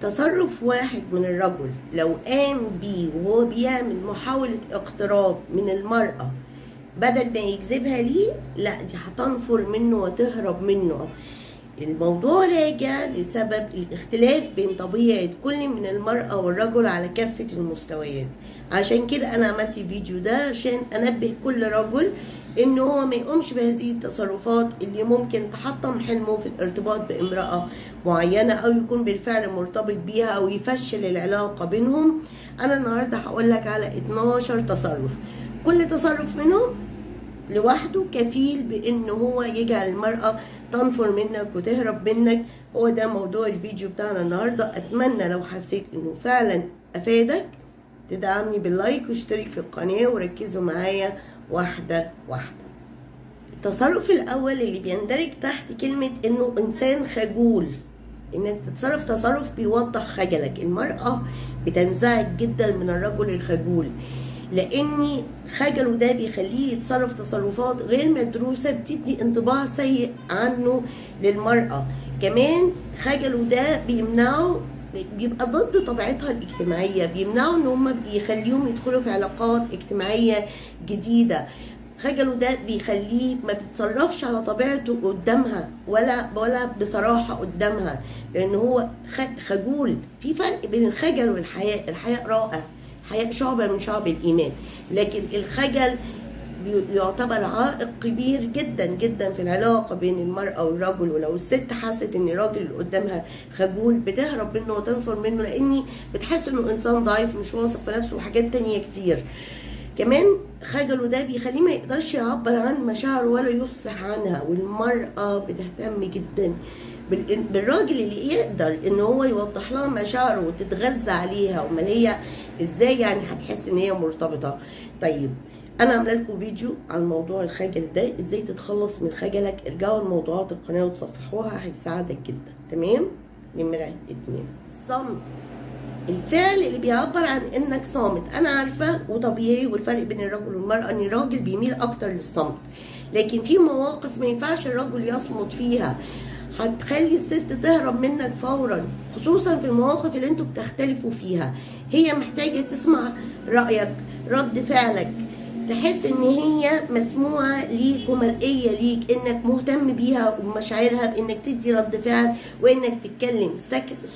تصرف واحد من الرجل لو قام بيه وهو بيعمل محاولة اقتراب من المرأة بدل ما يجذبها ليه، لا دي هتنفر منه وتهرب منه. الموضوع راجع لسبب الاختلاف بين طبيعة كل من المرأة والرجل على كافة المستويات. عشان كده انا عملت الفيديو ده عشان انبه كل رجل ان هو ما يقومش بهذه التصرفات اللي ممكن تحطم حلمه في الارتباط بامرأة معينة او يكون بالفعل مرتبط بيها او يفشل العلاقة بينهم. انا النهاردة هقول لك على 12 تصرف، كل تصرف منهم لوحده كفيل بان هو يجعل المرأة تنفر منك وتهرب منك. هو ده موضوع الفيديو بتاعنا النهاردة. اتمنى لو حسيت انه فعلا افادك تدعمني باللايك واشترك في القناة وركزوا معايا واحدة واحدة. التصرف الاول اللي بيندرج تحت كلمة انه انسان خجول، انك تتصرف تصرف بيوضح خجلك. المرأة بتنزعج جدا من الرجل الخجول، لان خجله ده بيخليه يتصرف تصرفات غير مدروسة بتدي انطباع سيء عنه للمرأة. كمان خجله ده بيمنعه، بيبقى ضد طبيعتها الاجتماعية، بيمنعوا ان هم بيخليهم يدخلوا في علاقات اجتماعية جديدة. خجله ده بيخليه ما بيتصرفش على طبيعته قدامها ولا بصراحة قدامها، لان هو خجول. في فرق بين الخجل والحياء. الحياء رائع، الحياء شعبة من شعب الإيمان، لكن الخجل يعتبر عائق كبير جدا جدا في العلاقة بين المرأة والرجل. ولو الست حست ان الراجل اللي قدامها خجول بتهرب منه وتنفر منه، لاني بتحس انه انسان ضعيف مش واثق في نفسه وحاجات تانية كتير. كمان خجله ده بيخليه ما يقدرش يعبر عن مشاعره ولا يفصح عنها. والمرأة بتهتم جدا بالراجل اللي يقدر ان هو يوضح لها مشاعره وتتغذى عليها. امال هي ازاي يعني هتحس ان هي مرتبطة؟ طيب انا عامله لكم فيديو عن موضوع الخجل ده، ازاي تتخلص من خجلك. ارجعوا لموضوعات القناه وتصفحوها، هيساعدك جدا. تمام. نمرة 2، الصمت. الفعل اللي بيعبر عن انك صامت. انا عارفه وطبيعي، والفرق بين الرجل والمراه ان الراجل بيميل اكتر للصمت، لكن في مواقف ما ينفعش الرجل يصمت فيها، هتخلي الست تهرب منك فورا، خصوصا في المواقف اللي انتوا بتختلفوا فيها. هي محتاجه تسمع رايك، رد فعلك، تحس ان هي مسموعه ليك ومرئيه ليك، انك مهتم بيها ومشاعرها، بانك تدي رد فعل وانك تتكلم.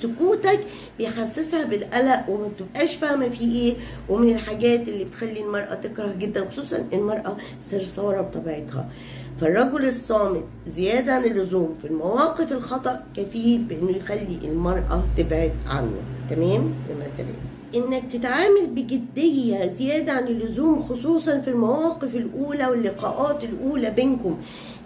سكوتك بيحسسها بالقلق وما بتبقاش فاهمه في ايه. ومن الحاجات اللي بتخلي المراه تكره جدا، خصوصا المراه صرصاره بطبيعتها، فالرجل الصامت زياده عن اللزوم في المواقف الخطا كفيل بانه يخلي المراه تبعد عنه. تمام. نمرة 3، انك تتعامل بجدية زيادة عن اللزوم، خصوصا في المواقف الاولى واللقاءات الاولى بينكم.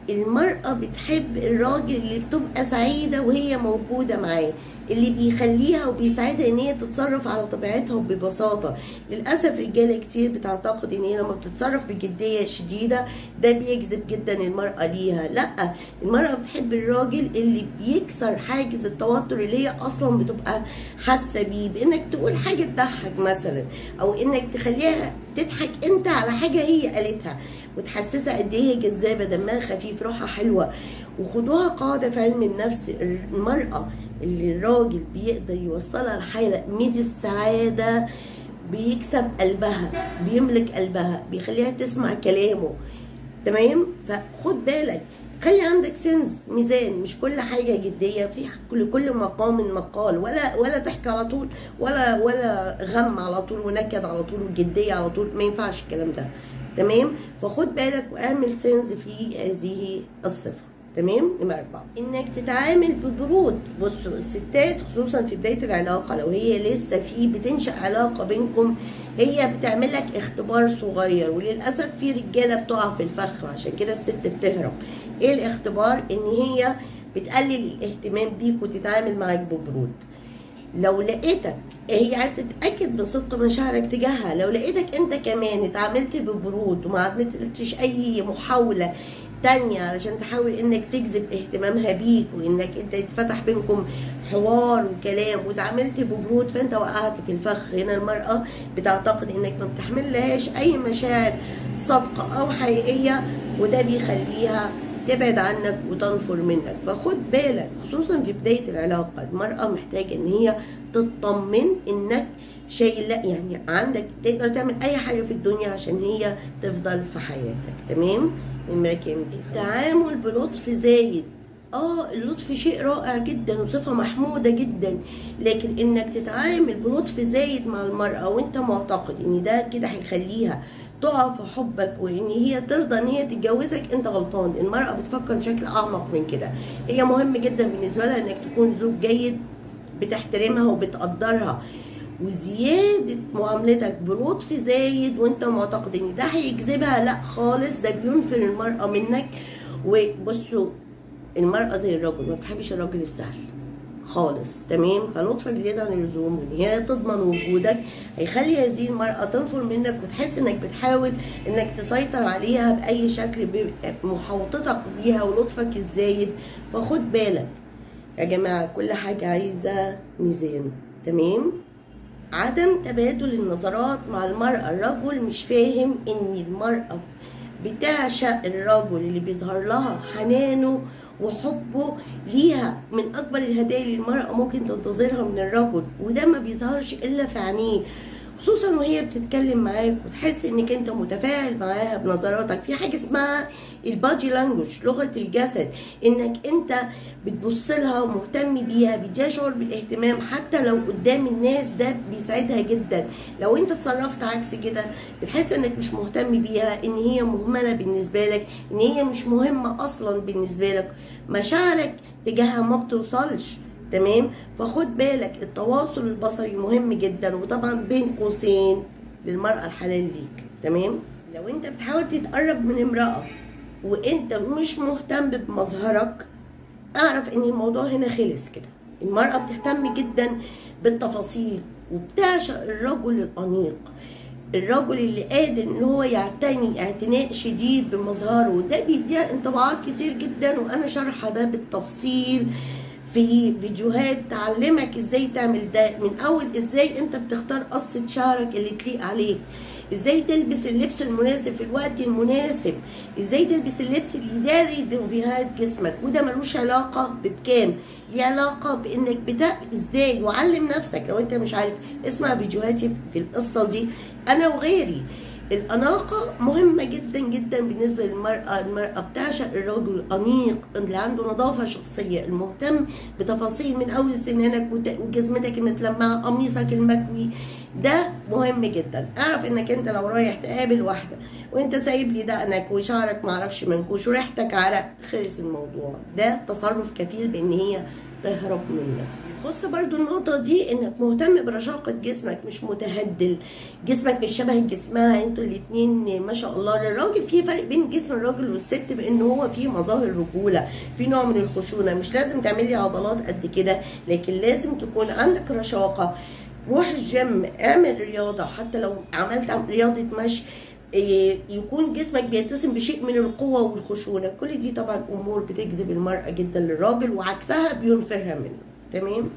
المرأة بتحب الراجل اللي بتبقى سعيدة وهي موجودة معاه، اللي بيخليها وبيساعدها ان هي تتصرف على طبيعتها وببساطة. للأسف رجالة كتير بتعتقد ان هي لما بتتصرف بجدية شديدة ده بيجذب جدا المرأة ليها. لا، المرأة بتحب الراجل اللي بيكسر حاجز التوتر اللي هي اصلا بتبقى حاسة بيه، بانك تقول حاجة تضحك مثلا، او انك تخليها تضحك انت على حاجة هي قالتها وتحسسها قد ايه جذابة، دمها خفيف، روحها حلوة. وخدوها قاعدة في علم النفس، المرأة اللي الراجل بيقدر يوصلها لحالة من السعادة بيكسب قلبها، بيملك قلبها، بيخليها تسمع كلامه. تمام. فخد بالك، خلي عندك سنس، ميزان، مش كل حاجة جدية، في كل مقام مقال، ولا تحكي على طول، ولا غم على طول ونكد على طول وجدية على طول، ما ينفعش الكلام ده. تمام. فخد بالك واعمل سنس في هذه الصفة. تمام. نمرة 4، انك تتعامل ببرود. بصوا الستات خصوصا في بداية العلاقة، لو هي لسه بتنشأ علاقة بينكم، هي بتعمل لك اختبار صغير، وللأسف في رجالة بتقع في الفخ، عشان كده الست بتهرب. ايه الاختبار؟ ان هي بتقلل الاهتمام بيك وتتعامل معاك ببرود. لو لقيتك، هي عايزه تتاكد من صدق مشاعرك تجاهها، لو لقيتك انت كمان اتعاملت ببرود وما عملتش اي محاوله تانية علشان تحاول انك تجذب اهتمامها بيك، وانك انت يتفتح بينكم حوار وكلام وتعاملت ببرود، فانت وقعت في الفخ. هنا المرأة بتعتقد انك ما بتحملهاش اي مشاعر صادقة او حقيقية، وده بيخليها تبعد عنك وتنفر منك. فخد بالك خصوصا في بداية العلاقة، المرأة محتاجة ان هي تطمن انك شيء، لا يعني عندك تقدر تعمل اي حاجة في الدنيا عشان هي تفضل في حياتك. تمام؟ المراكم دي تعامل بلطف زايد. اللطف شيء رائع جدا وصفة محمودة جدا، لكن انك تتعامل بلطف زايد مع المرأة وانت معتقد ان ده كده هيخليها تقع في حبك وان هي ترضى ان هي تتجوزك، انت غلطان. المرأة بتفكر بشكل اعمق من كده. هي مهم جدا بالنسبة لها انك تكون زوج جيد بتحترمها وبتقدرها، وزيادة معاملتك بلطف زايد وانت معتقد ان ده هيجذبها، لا خالص، ده بينفر المرأة منك. وبصوا، المرأة زي الرجل، ما بتحبش الراجل السهل خالص. تمام؟ فلطفك زيادة عن اللزوم وان هي تضمن وجودك هيخلي هذه المرأة تنفر منك وتحس انك بتحاول انك تسيطر عليها بأي شكل بمحاوطتك بيها ولطفك الزايد. فخد بالك يا جماعة، كل حاجة عايزة ميزان. تمام؟ عدم تبادل النظرات مع المرأة. الرجل مش فاهم ان المرأة بتعشق الرجل اللي بيظهر لها حنانه وحبه ليها. من اكبر الهدايا اللي المرأة ممكن تنتظرها من الرجل، وده ما بيظهرش الا في عينيه، خصوصا وهي بتتكلم معاك وتحس انك انت متفاعل معاها بنظراتك. في حاجه اسمها البادي لانجوج، لغه الجسد، انك انت بتبص لها ومهتم بيها، بتشعر بالاهتمام حتى لو قدام الناس، ده بيساعدها جدا. لو انت اتصرفت عكس كده بتحس انك مش مهتم بيها، ان هي مهمله بالنسبه لك، ان هي مش مهمه اصلا بالنسبه لك، مشاعرك تجاهها ما بتوصلش. تمام؟ فخد بالك التواصل البصري مهم جدا، وطبعا بين قوسين للمرأة الحلال ليك. تمام؟ لو انت بتحاول تتقرب من امرأة وانت مش مهتم بمظهرك، اعرف ان الموضوع هنا خلص كده. المرأة بتهتم جدا بالتفاصيل وبتعشق الرجل الأنيق، الرجل اللي قادر ان هو يعتني اعتناء شديد بمظهره، وده بيديها انطباعات كتير جدا، وانا شرحها ده بالتفصيل في فيديوهات تعلمك ازاي تعمل ده. من اول ازاي انت بتختار قصة شعرك اللي تليق عليك، ازاي تلبس اللبس المناسب في الوقت المناسب، ازاي تلبس اللبس اللي يداري دوفيهات جسمك، وده ملوش علاقة بكام، ليه علاقة بانك ازاي. وعلم نفسك لو انت مش عارف، اسمع فيديوهاتي في القصة دي انا وغيري. الأناقة مهمة جدا جدا بالنسبة للمرأة. المرأة بتعشق الرجل الأنيق اللي عنده نظافة شخصية، المهتم بتفاصيل من أول سنانك وجزمتك المتلمعة، قميصك المكوي، ده مهم جدا. اعرف انك انت لو رايح تقابل واحدة وانت سايب لي دقنك وشعرك معرفش منكوش وريحتك عرق، خلص الموضوع. ده تصرف كفيل بان هي تهرب منك. خص برضو النقطة دي انك مهتم برشاقة جسمك، مش متهدل، جسمك مش شبه جسمها، انتوا الاتنين ما شاء الله. للراجل في فرق بين جسم الراجل والست بان هو فيه مظاهر رجولة، في نوع من الخشونة. مش لازم تعملي عضلات قد كده، لكن لازم تكون عندك رشاقة. روح الجيم، اعمل رياضة، حتى لو عملت رياضة مشي يكون جسمك بيتسم بشيء من القوة والخشونة. كل دي طبعا امور بتجذب المرأة جدا للراجل، وعكسها بينفرها منه. تمام؟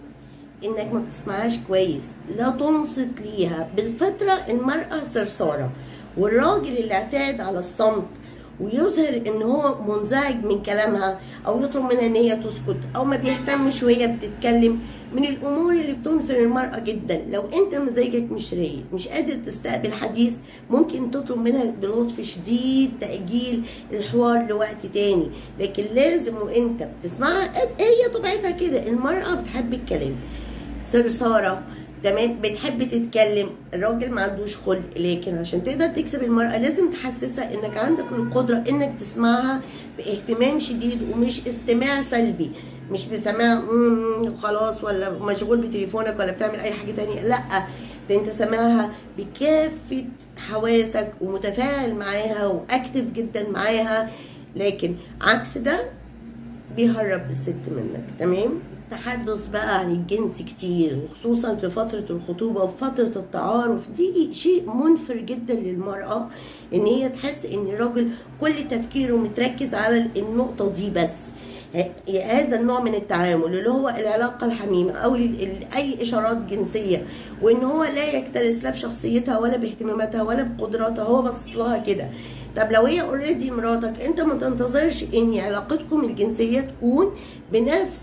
انك ما بتسمعهاش كويس، لا تنصت ليها. بالفطرة المرأة صرصارة، والراجل اللي اعتاد على الصمت ويظهر ان هو منزعج من كلامها او يطلب منها ان هي تسكت او ما بيهتمش وهي بتتكلم، من الامور اللي بتنفر المرأة جدا. لو انت مزاجك مش رايق، مش قادر تستقبل حديث، ممكن تطلب منها بلطف شديد تأجيل الحوار لوقت تاني، لكن لازم وانت بتسمعها. هي طبيعتها كده، المرأة بتحب الكلام، صرصارة. تمام؟ بتحب تتكلم. الراجل ما عندوش خلق، لكن عشان تقدر تكسب المرأة لازم تحسسها انك عندك القدرة انك تسمعها باهتمام شديد، ومش استماع سلبي، مش بسماع وخلاص، ولا مشغول بتليفونك ولا بتعمل اي حاجة تانية. لا، ده انت سامعها بكافة حواسك ومتفاعل معاها واكتف جدا معاها، لكن عكس ده بيهرب الست منك. تمام؟ التحدث بقى عن الجنس كتير، وخصوصا في فترة الخطوبة وفترة التعارف، دي شيء منفر جدا للمرأة، ان هي تحس ان الراجل كل تفكيره متركز على النقطة دي بس. هذا النوع من التعامل اللي هو العلاقة الحميمة او اي اشارات جنسية، وان هو لا يكترث لا بشخصيتها ولا باهتماماتها ولا بقدراتها، هو بص لها كده. طب لو هي اوريدي مراتك، انت ما تنتظرش ان علاقتكم الجنسيه تكون بنفس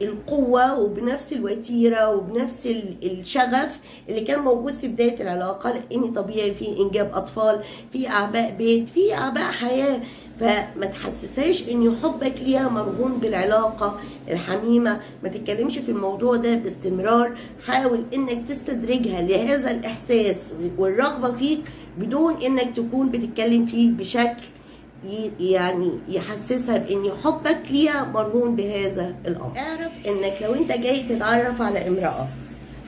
القوه وبنفس الوتيره وبنفس الشغف اللي كان موجود في بدايه العلاقه، لان طبيعي في انجاب اطفال، في اعباء بيت، في اعباء حياه. فما تحسساش ان حبك ليها مرهون بالعلاقه الحميمه. ما تتكلمش في الموضوع ده باستمرار. حاول انك تستدرجها لهذا الاحساس والرغبه فيك بدون انك تكون بتتكلم فيه بشكل يعني يحسسها بان حبك ليها مرهون بهذا الامر. اعرف انك لو انت جاي تتعرف على امراه،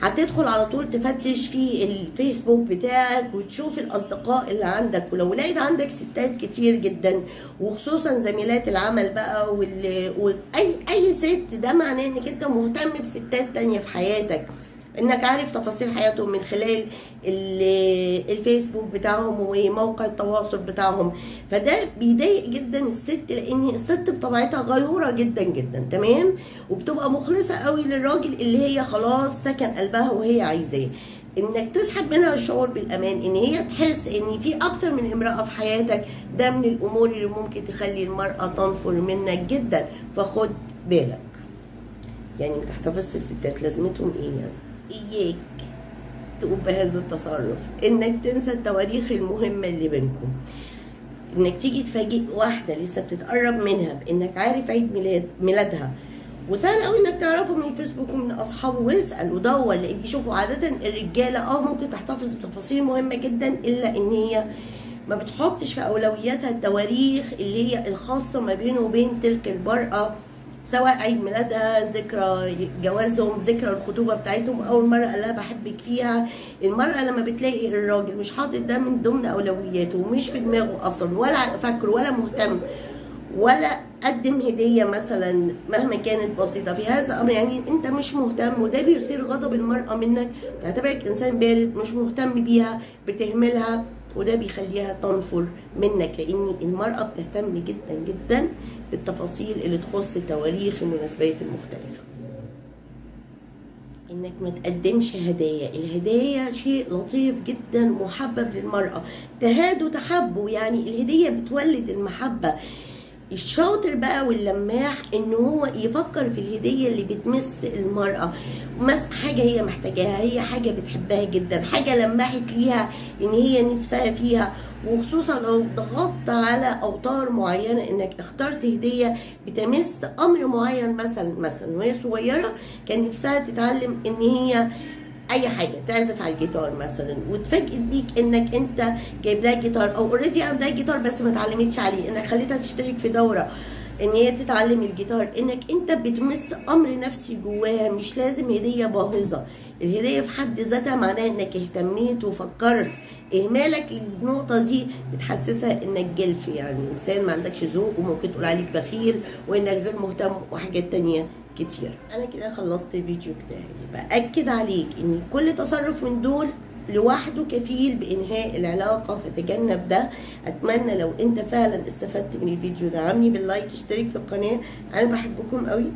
هتدخل على طول تفتش في الفيسبوك بتاعك وتشوف الاصدقاء اللي عندك، ولو لقيت عندك ستات كتير جدا وخصوصا زميلات العمل بقى اي ست، ده معناه انك انت مهتم بستات تانية في حياتك، انك عارف تفاصيل حياتهم من خلال الفيسبوك بتاعهم وموقع التواصل بتاعهم. فده بيضايق جدا الست، لان الست بطبيعتها غيوره جدا جدا، تمام، وبتبقى مخلصه قوي للراجل اللي هي خلاص سكن قلبها وهي عايزاه. انك تسحب منها الشعور بالامان، ان هي تحس ان في اكتر من امراه في حياتك، ده من الامور اللي ممكن تخلي المراه تنفر منك جدا. فخد بالك، يعني ما تحتفظش الستات لازمتهم ايه يعني. اياك تقوم بهذا التصرف، انك تنسى التواريخ المهمه اللي بينكم، انك تيجي تفاجئ واحده لسه بتتقرب منها بانك عارف عيد ميلادها، وسهل قوي انك تعرفه من الفيسبوك ومن اصحابه، واسال ودور، لان يشوفوا عاده الرجاله ممكن تحتفظ بتفاصيل مهمه جدا، الا ان هي ما بتحطش في اولوياتها التواريخ اللي هي الخاصه ما بينه وبين تلك المراه، سواء عيد ميلادها، ذكرى جوازهم، ذكرى الخطوبه بتاعتهم، اول مره قال لها بحبك فيها. المراه لما بتلاقي الراجل مش حاطط ده من ضمن اولوياته ومش في دماغه اصلا، ولا فاكره ولا مهتم، ولا قدم هديه مثلا مهما كانت بسيطه في هذا الامر، يعني انت مش مهتم، وده بيثير غضب المراه منك، تعتبرك انسان بارد مش مهتم بيها، بتهملها، وده بيخليها تنفر منك، لان المراه بتهتم جدا جدا بالتفاصيل اللي تخص تواريخ المناسبات المختلفه. انك ما تقدمش هدايا، الهدايا شيء لطيف جدا محبب للمراه، تهادوا تحبوا، يعني الهديه بتولد المحبه. الشاطر بقى واللماح ان هو يفكر في الهديه اللي بتمس المراه، حاجه هي محتاجاها، هي حاجه بتحبها جدا، حاجه لمحت ليها ان هي نفسها فيها، وخصوصا لو ضغطت على اوتار معينه، انك اخترت هديه بتمس امر معين، مثلا وهي صغيره كان نفسها تتعلم ان هي اي حاجه تعزف على الجيتار مثلا، وتفاجئت بيك انك انت جايب لها جيتار، او اوريدي عندها جيتار بس ما اتعلمتش عليه، انك خليتها تشترك في دوره ان هي تتعلم الجيتار، انك انت بتمس امر نفسي جواها، مش لازم هديه باهظه. الهديه في حد ذاتها معناها انك اهتميت وفكرت. اهمالك للنقطه دي بتحسسها انك جلف، يعني انسان ما عندكش ذوق، وممكن تقول عليك بخيل وانك غير مهتم وحاجات تانيه كتير. انا كده خلصت الفيديو بتاعي. باكد عليك ان كل تصرف من دول لوحده كفيل بانهاء العلاقه، فتجنب ده. اتمنى لو انت فعلا استفدت من الفيديو ده، عمي باللايك، اشترك في القناه، انا بحبكم قوي.